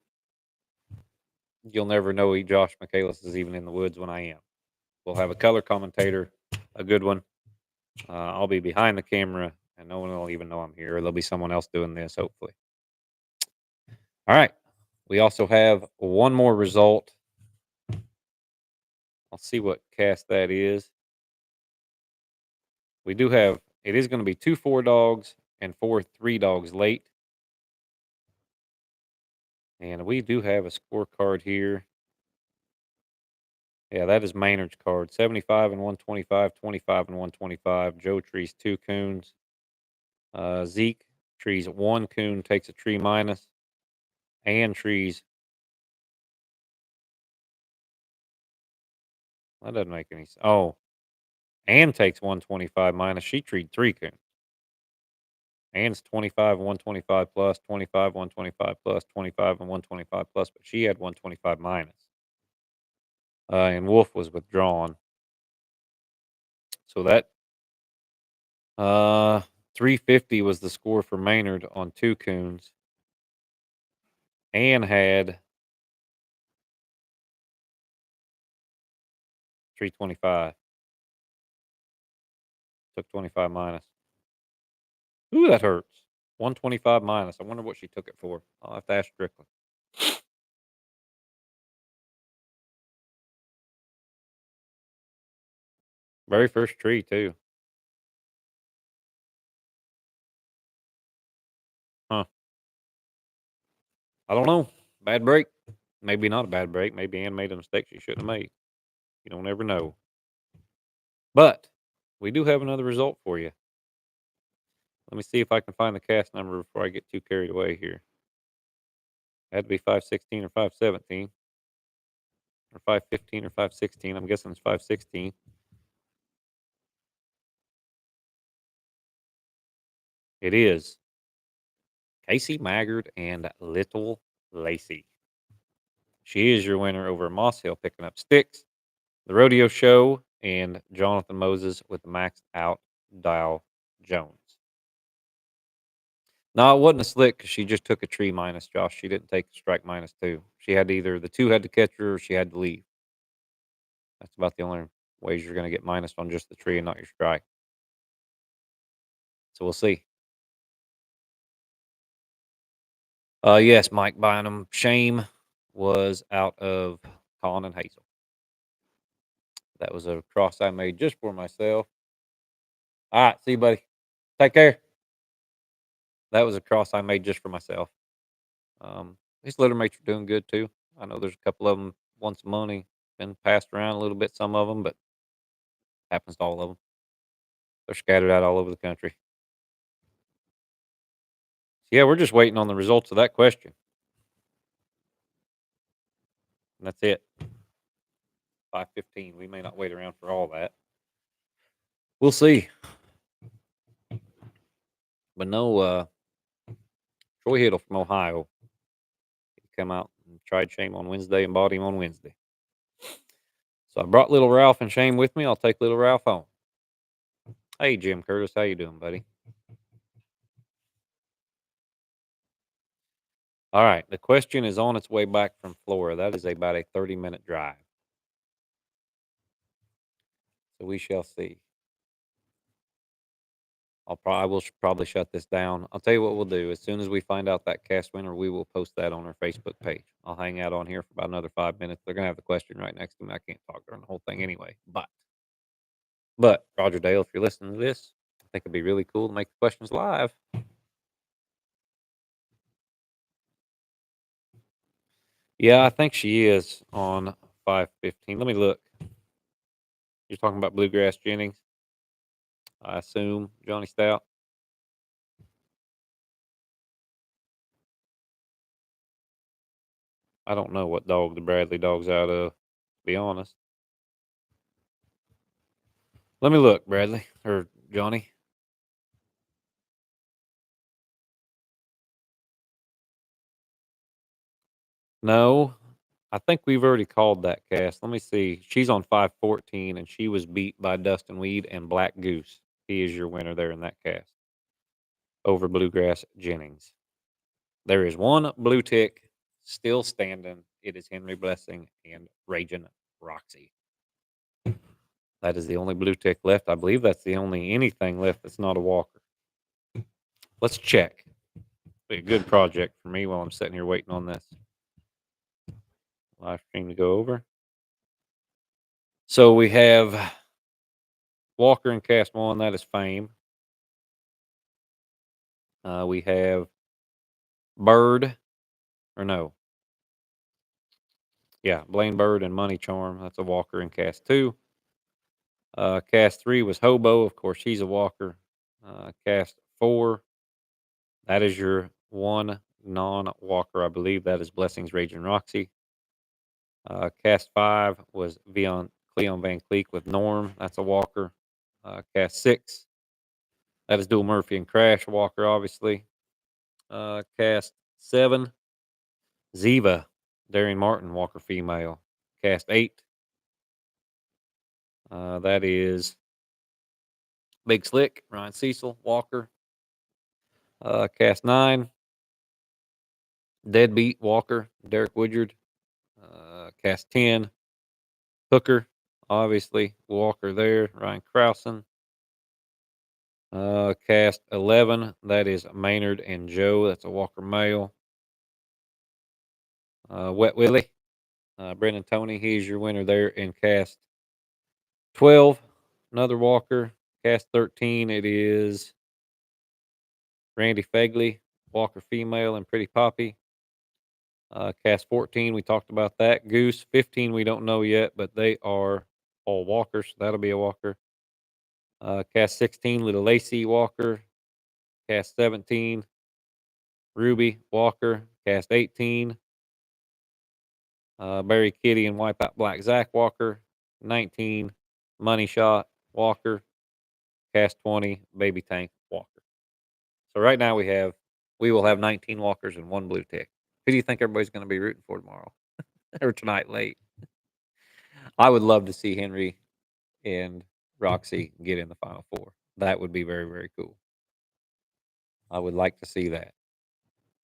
you'll never know Josh Michaelis is even in the woods when I am. We'll have a color commentator, a good one. I'll be behind the camera, and no one will even know I'm here. There'll be someone else doing this, hopefully. All right. We also have one more result. I'll see what cast that is. We do have, it is going to be 2 4 dogs and 4 3 dogs late. And we do have a scorecard here. Yeah, that is Maynard's card. 75 and 125, 25 and 125. Joe trees 2 coons. Zeke trees 1 coon, takes a tree minus. And trees. That doesn't make any sense. Oh, Ann takes 125 minus. She treed 3 coons. Ann's 25 and 125 plus, 25, 125 plus, 25 and 125 plus, but she had 125 minus. And Wolf was withdrawn. So that 350 was the score for Maynard on 2 coons. Ann had 325. Took 25 minus. Ooh, that hurts. 125 minus. I wonder what she took it for. I'll have to ask Strickland. Very first tree, too. Huh. I don't know. Bad break. Maybe not a bad break. Maybe Ann made a mistake she shouldn't have made. You don't ever know. But we do have another result for you. Let me see if I can find the cast number before I get too carried away here. Had to be 516 or 517 or 515 or 516. I'm guessing it's 516. It is Casey Maggard and Little Lacey. She is your winner over Moss Hill picking up sticks, the rodeo show, and Jonathan Moses with the maxed out Dial Jones. No, it wasn't a slick because she just took a tree minus, Josh. She didn't take a strike minus 2. She had either the 2 had to catch her or she had to leave. That's about the only ways you're going to get minus on just the tree and not your strike. So we'll see. Yes, Mike Bynum. Shame was out of Colin and Hazel. That was a cross I made just for myself. All right, see you, buddy. Take care. That was a cross I made just for myself. These litter mates are doing good too. I know there's a couple of them want some money, been passed around a little bit, some of them, but happens to all of them. They're scattered out all over the country. So yeah, we're just waiting on the results of that question. And that's it. 5:15. We may not wait around for all that. We'll see. But no, Troy Hiddle from Ohio. He come out and tried Shame on Wednesday and bought him on Wednesday. So I brought little Ralph and Shame with me. I'll take little Ralph home. Hey, Jim Curtis, how you doing, buddy? All right, the question is on its way back from Florida. That is about a 30-minute drive. So we shall see. I will probably shut this down. I'll tell you what we'll do. As soon as we find out that cast winner, we will post that on our Facebook page. I'll hang out on here for about another 5 minutes. They're gonna have the question right next to me. I can't talk during the whole thing anyway. But Roger Dale, if you're listening to this, I think it'd be really cool to make the questions live. Yeah, I think she is on 5:15. Let me look. You're talking about Bluegrass Jennings, I assume, Johnny Stout. I don't know what dog the Bradley dog's out of, to be honest. Let me look, Bradley or Johnny. No, I think we've already called that cast. Let me see. She's on 5:14, and she was beat by Dustin Weed and Black Goose. He is your winner there in that cast over Bluegrass Jennings. There is one blue tick still standing. It is Henry Blessing and Raging Roxy. That is the only blue tick left. I believe that's the only anything left that's not a walker. Let's check. Be a good project for me while I'm sitting here waiting on this live stream to go over. So we have Walker in cast one. That is Fame. We have Bird, or no, yeah, Blaine Bird and Money Charm. That's a walker in cast two. Cast three was Hobo. Of course, he's a walker. Cast four, that is your one non-walker. I believe that is Blessings Raging Roxy. Cast five was Cleon Van Cleek with Norm. That's a walker. Cast six, that is Dual Murphy and Crash Walker, obviously. Cast seven, Ziva, Darian Martin, Walker female. Cast eight, that is Big Slick, Ryan Cecil, Walker. Cast nine, Deadbeat, Walker, Derek Woodyard. Cast 10, Hooker, obviously, Walker there, Ryan Krausen. Cast 11, that is Maynard and Joe. That's a Walker male. Wet Willie, Brendan Tony, he's your winner there in cast 12, another Walker. Cast 13, it is Randy Fegley, Walker female, and Pretty Poppy. Cast 14, we talked about that. Goose 15, we don't know yet, but they are all walkers. So that'll be a walker. Cast 16, Little Lacey Walker. Cast 17, Ruby Walker. Cast 18, Barry Kitty and Wipeout Black Zach Walker. 19, Money Shot Walker. Cast 20, Baby Tank Walker. So right now we will have 19 walkers and one blue tick. Who do you think everybody's going to be rooting for tomorrow or tonight late? I would love to see Henry and Roxy get in the final four. That would be very, very cool. I would like to see that.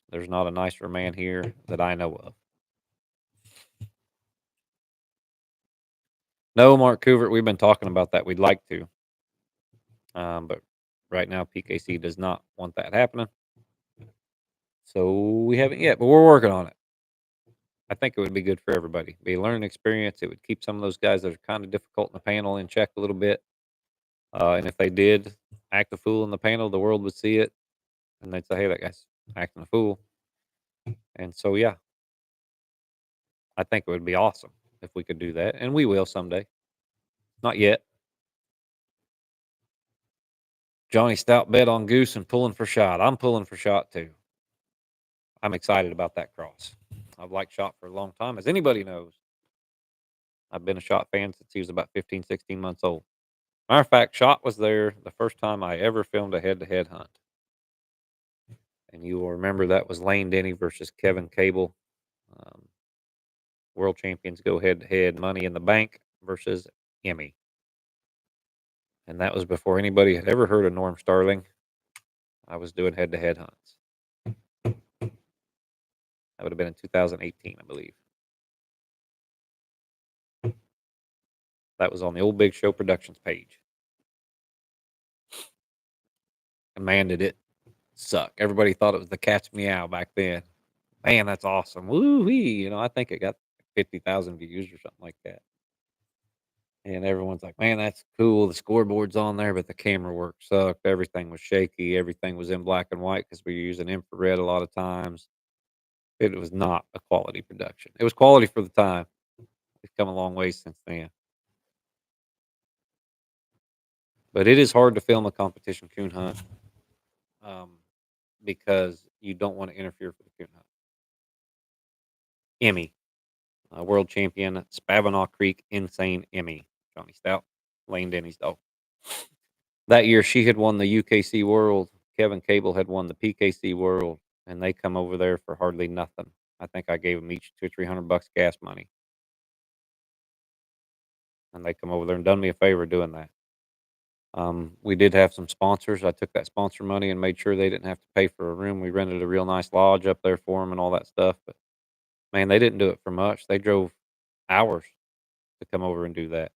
There's not a nicer man here that I know of. No, Mark Covert, we've been talking about that. We'd like to. But right now, PKC does not want that happening. So we haven't yet, but we're working on it. I think it would be good for everybody. Be a learning experience. It would keep some of those guys that are kind of difficult in the panel in check a little bit. And if they did act a fool in the panel, the world would see it. And they'd say, hey, that guy's acting a fool. And so, yeah, I think it would be awesome if we could do that. And we will someday. Not yet. Johnny Stout bet on Goose and pulling for shot. I'm pulling for shot too. I'm excited about that cross. I've liked Shot for a long time. As anybody knows, I've been a Shot fan since he was about 15, 16 months old. Matter of fact, Shot was there the first time I ever filmed a head-to-head hunt. And you will remember that was Lane Denny versus Kevin Cable. World champions go head to head, Money in the Bank versus Emmy. And that was before anybody had ever heard of Norm Starling. I was doing head to head hunts. That would have been in 2018, I believe. That was on the old Big Show Productions page. And man, did it suck. Everybody thought it was the Cat's Meow back then. Man, that's awesome. Woo wee. I think it got 50,000 views or something like that. And everyone's like, man, that's cool. The scoreboard's on there, but the camera work sucked. Everything was shaky. Everything was in black and white because we were using infrared a lot of times. It was not a quality production. It was quality for the time. It's come a long way since then. But it is hard to film a competition coon hunt um, because you don't want to interfere with the coon hunt. Emmy, world champion, Spavinaw Creek Insane Emmy, Johnny Stout, Lane Denny's dog. That year, she had won the UKC World. Kevin Cable had won the PKC World, and they come over there for hardly nothing. I think I gave them each $200-300 gas money, and they come over there and done me a favor doing that. We did have some sponsors. I took that sponsor money and made sure they didn't have to pay for a room. We rented a real nice lodge up there for them and all that stuff. But man, they didn't do it for much. They drove hours to come over and do that.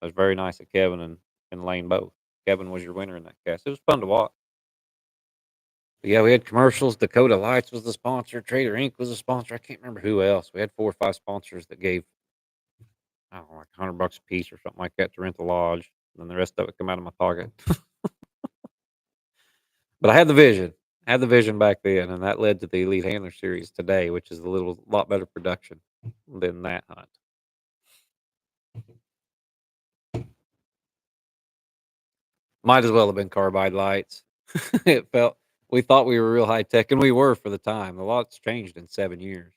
It was very nice of Kevin and Lane both. Kevin was your winner in that cast. It was fun to watch. But yeah, we had commercials. Dakota Lights was the sponsor. Trader Inc. was a sponsor. I can't remember who else. We had 4 or 5 sponsors that gave, I don't know, like $100 a piece or something like that to rent the lodge. And then the rest of it come out of my pocket. But I had the vision. I had the vision back then, and that led to the Elite Handler Series today, which is a lot better production than that hunt. Might as well have been carbide lights. It felt we thought we were real high tech, and we were for the time. A lot's changed in 7 years.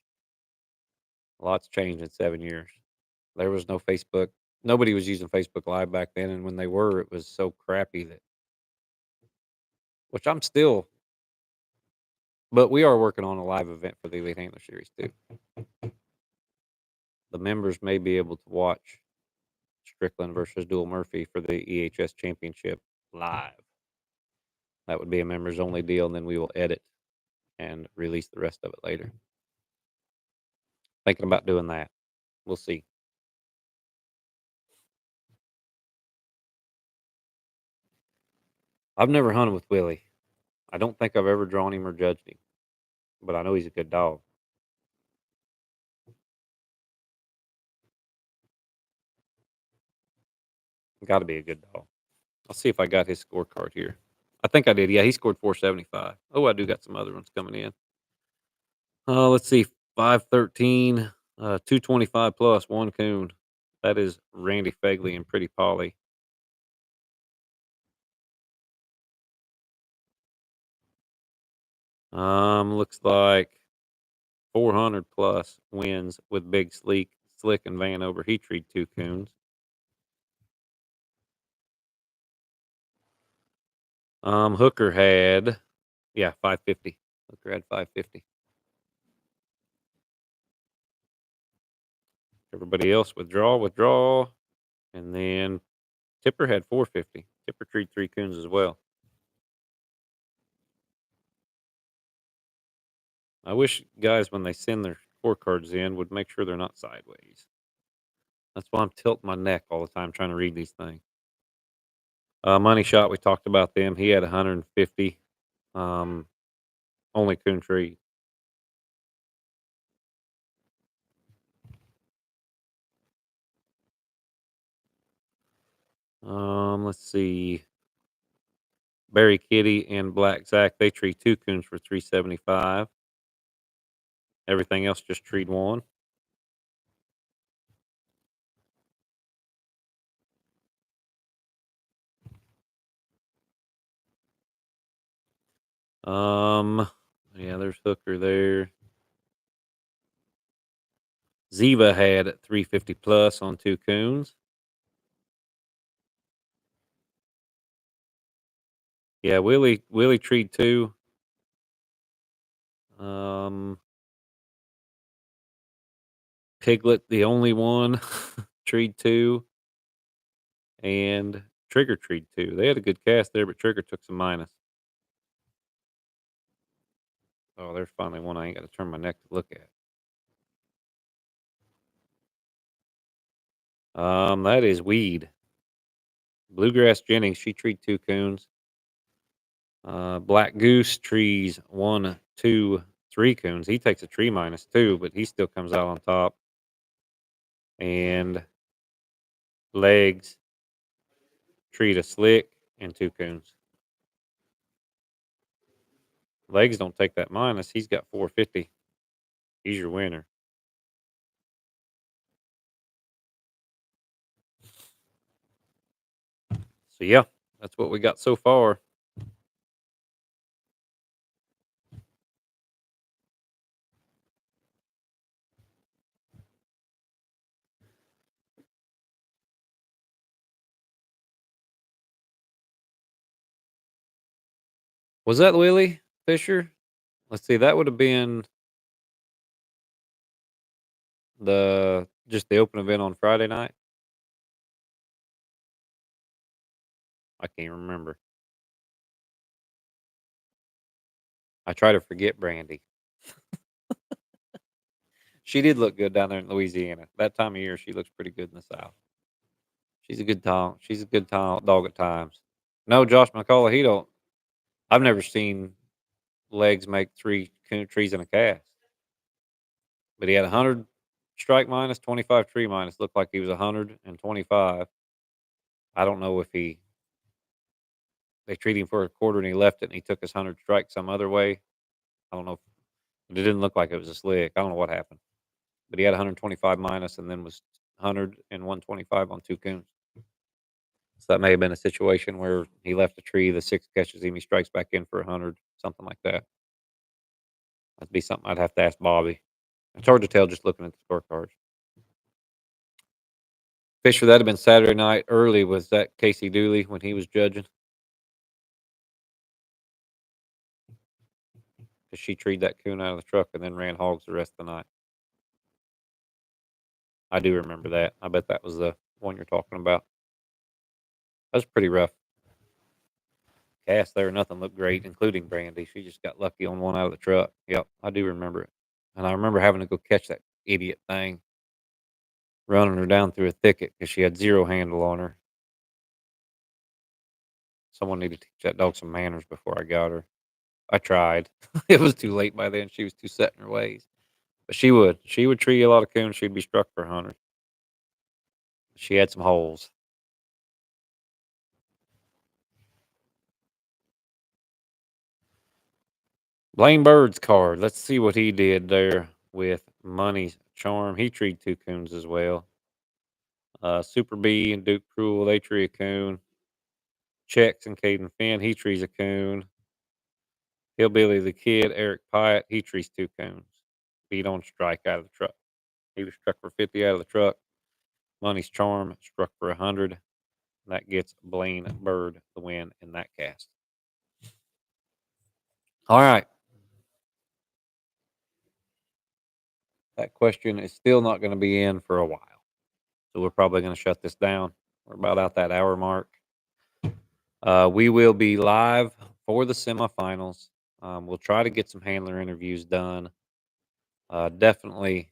A lot's changed in 7 years. There was no Facebook. Nobody was using Facebook Live back then, and when they were, it was so crappy that which I'm still but we are working on a live event for the Elite Handler Series too. The members may be able to watch Strickland versus Dual Murphy for the EHS Championship live. That would be a members only deal, and then we will edit and release the rest of it later. Thinking about doing that. We'll see. I've never hunted with Willie. I don't think I've ever drawn him or judged him, but I know he's a good dog. Got to be a good dog. I'll see if I got his scorecard here. I think I did. Yeah, he scored 475. Oh, I do got some other ones coming in. Let's see. 513, 225 plus, one coon. That is Randy Fegley and Pretty Polly. Looks like 400 plus wins with Big Slick and Vanover. He treed 2 coons. Hooker had, 550. Hooker had 550. Everybody else withdraw. And then Tipper had 450. Tipper treed 3 coons as well. I wish guys, when they send their scorecards in, would make sure they're not sideways. That's why I'm tilting my neck all the time trying to read these things. Money Shot, we talked about them. He had 150. Only coon tree. Let's see. Barry Kitty and Black Zach, they tree 2 coons for 375. Everything else just treed 1. There's Hooker there. Ziva had 350 plus on 2 coons. Yeah, Willie treed 2. Piglet, the only one, treed 2, and Trigger treed 2. They had a good cast there, but Trigger took some minus. Oh, there's finally one I ain't got to turn my neck to look at. That is Weed. Bluegrass Jennings, she treed 2 coons. Black Goose trees 1, 2, 3 coons. He takes a tree minus 2, but he still comes out on top. And Legs treat a slick and 2 coons. Legs don't take that minus. He's got 450. He's your winner. So yeah, that's what we got so far. Was that Willie Fisher? Let's see. That would have been the open event on Friday night. I can't remember. I try to forget Brandy. She did look good down there in Louisiana. That time of year, she looks pretty good in the South. She's a good dog. She's a good dog at times. No, Josh McCullough, he don't. I've never seen Legs make 3 trees in a cast, but he had 100 strike minus, 25 tree minus. Looked like he was 125. I don't know if they treated him for a quarter and he left it and he took his 100 strike some other way. I don't know. It didn't look like it was a slick. I don't know what happened, but he had 125 minus and then was 100 and 125 on 2 coons. So that may have been a situation where he left a tree, the 6 catches him, he strikes back in for 100, something like that. That'd be something I'd have to ask Bobby. It's hard to tell just looking at the scorecards. Fisher, that'd have been Saturday night early. Was that Casey Dooley when he was judging? Because she treed that coon out of the truck and then ran hogs the rest of the night. I do remember that. I bet that was the one you're talking about. That was pretty rough. Cast there, nothing looked great, including Brandy. She just got lucky on one out of the truck. Yep, I do remember it. And I remember having to go catch that idiot thing, running her down through a thicket because she had 0 handle on her. Someone needed to teach that dog some manners before I got her. I tried. It was too late by then. She was too set in her ways. But she would. She would tree a lot of coons. She'd be struck for 100. She had some holes. Blaine Bird's card. Let's see what he did there with Money's Charm. He treed 2 coons as well. Super B and Duke Cruel, they tree a coon. Checks and Caden Finn, he trees a coon. Hillbilly the Kid, Eric Pyatt, he trees 2 coons. Beat on strike out of the truck. He was struck for 50 out of the truck. Money's Charm struck for 100. That gets Blaine Bird the win in that cast. All right. That question is still not going to be in for a while. So we're probably going to shut this down. We're about out that hour mark. We will be live for the semifinals. We'll try to get some handler interviews done. Definitely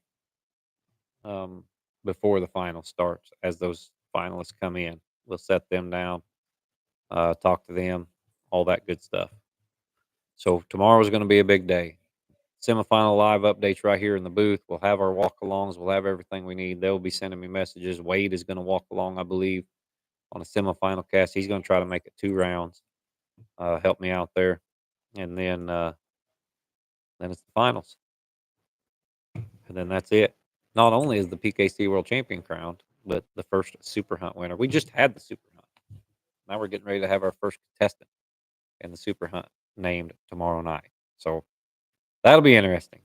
before the final starts, as those finalists come in. We'll set them down, talk to them, all that good stuff. So tomorrow is going to be a big day. Semifinal live updates right here in the booth. We'll have our walk alongs. We'll have everything we need. They'll be sending me messages. Wade is going to walk along, I believe, on a semifinal cast. He's going to try to make it 2 rounds. Help me out there. And then it's the finals. And then that's it. Not only is the PKC World Champion crowned, but the first Super Hunt winner. We just had the Super Hunt. Now we're getting ready to have our first contestant in the Super Hunt named tomorrow night. So that'll be interesting.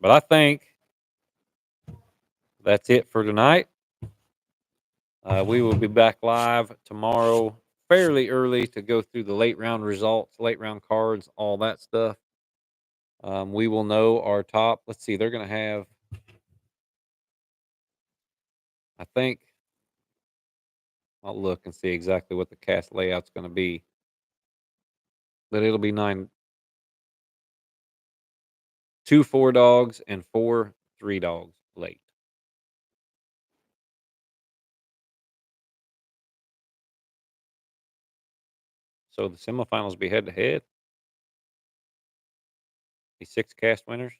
But I think that's it for tonight. We will be back live tomorrow fairly early to go through the late round results, late round cards, all that stuff. We will know our top. Let's see, they're going to have I think I'll look and see exactly what the cast layout's gonna be, but it'll be 2 4 dogs and 4 3 dogs late. So the semifinals be head to head, be 6 cast winners,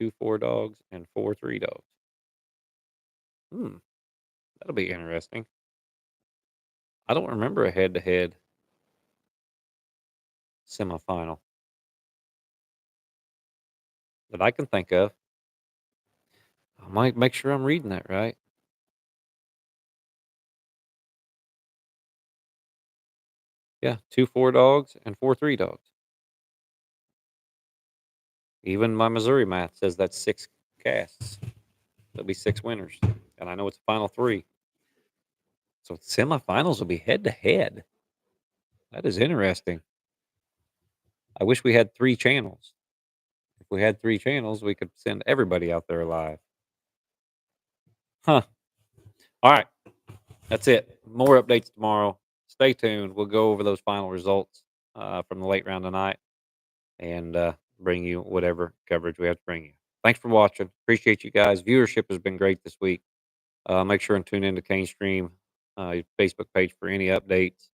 2 4 dogs, and 4 3 dogs. Hmm, that'll be interesting. I don't remember a head to head semifinal that I can think of. I might make sure I'm reading that right. Yeah, 2 4 dogs and 4 3 dogs. Even my Missouri math says that's 6 casts. There'll be 6 winners, and I know it's the final 3. So semifinals will be head to head. That is interesting. I wish we had 3 channels. If we had 3 channels, we could send everybody out there live. Huh. All right. That's it. More updates tomorrow. Stay tuned. We'll go over those final results from the late round tonight and bring you whatever coverage we have to bring you. Thanks for watching. Appreciate you guys. Viewership has been great this week. Make sure and tune in to Kane Stream, Facebook page for any updates.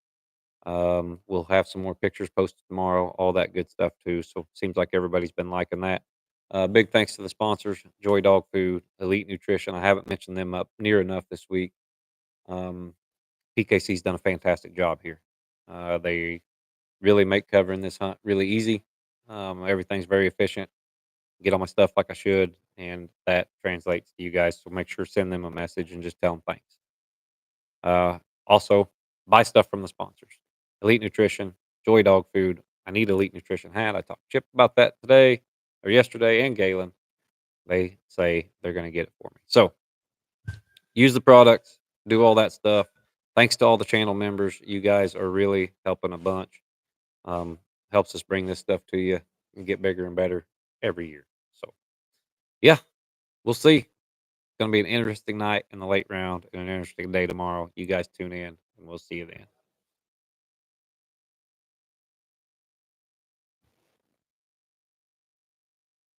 We'll have some more pictures posted tomorrow, all that good stuff too. So seems like everybody's been liking that. Big thanks to the sponsors, Joy Dog Food, Elite Nutrition. I haven't mentioned them up near enough this week. Um, PKC's done a fantastic job here. They really make covering this hunt really easy. Everything's very efficient. Get all my stuff like I should, and that translates to you guys. So make sure send them a message and just tell them thanks. Also, buy stuff from the sponsors. Elite Nutrition, Joy Dog Food. I need Elite Nutrition hat. I talked to Chip about that today or yesterday, and Galen. They say they're going to get it for me. So use the products, do all that stuff. Thanks to all the channel members. You guys are really helping a bunch. Um, Helps us bring this stuff to you and get bigger and better every year. So, yeah, we'll see. It's going to be an interesting night in the late round and an interesting day tomorrow. You guys tune in, and we'll see you then.